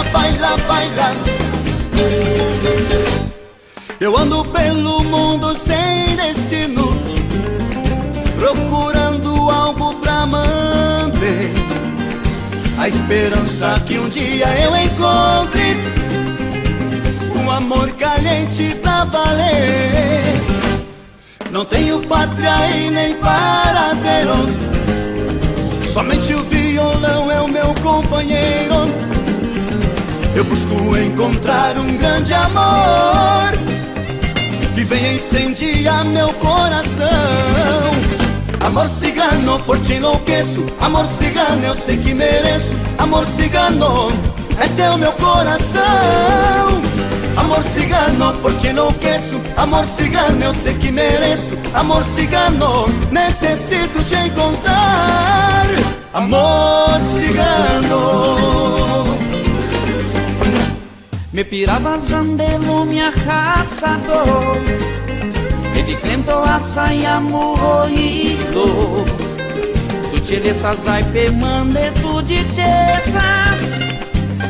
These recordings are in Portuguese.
baila, baila, baila. Eu ando pelo mundo sem destino, procurando algo pra manter a esperança que um dia eu encontre um amor caliente pra valer. Não tenho pátria e nem paradeiro, somente o violão é o meu companheiro. Eu busco encontrar um grande amor que venha incendiar meu coração. Amor cigano, por ti enlouqueço. Amor cigano, eu sei que mereço. Amor cigano, é teu meu coração. Amor cigano, por ti enlouqueço. Amor cigano, eu sei que mereço. Amor cigano, necessito te encontrar. Amor cigano. Me pirava zandelo, me arrasador, me viclento asaiamo roído. Tu tchevessas ai pe mande tu de tchessas,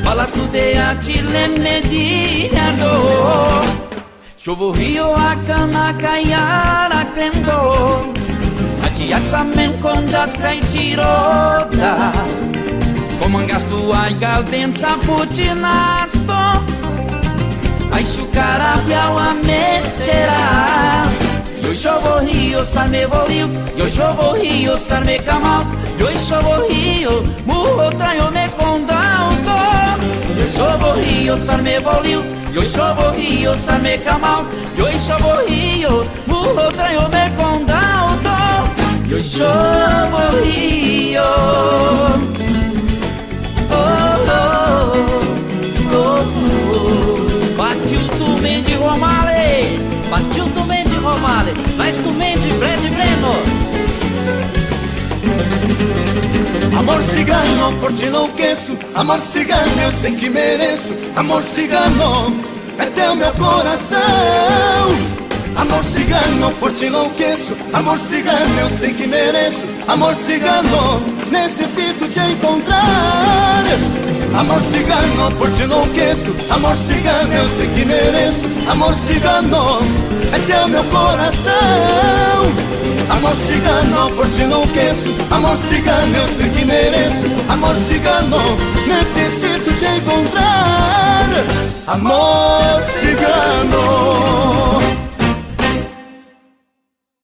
fala tu de atilemediado. Chovo rio a cana caiara clembo, a tiaça men com jascai tirota. Comangastu ai galdența putinasto, ai shukarabia wa mecheras. Eu chovo rio, sarme voliu, eu chovo rio, sarme camal, eu chovo rio, murro traio me condauto. Eu chovo rio, sarme voliu, eu chovo rio, sarme camal, eu chovo rio, murro traio me condauto. Eu chovo rio. Batiu também de Romale, batiu também de Romale, mas também de Brad Breno. Amor cigano, por ti enlouqueço. Amor cigano, eu sei que mereço. Amor cigano, é teu meu coração. Amor cigano, por ti enlouqueço. Amor cigano, eu sei que mereço. Amor cigano, necessito te encontrar. Amor cigano, por ti enlouqueço. Amor cigano, eu sei que mereço. Amor cigano, é teu meu coração. Amor cigano, por ti enlouqueço. Amor cigano, eu sei que mereço. Amor cigano, necessito te encontrar. Amor cigano.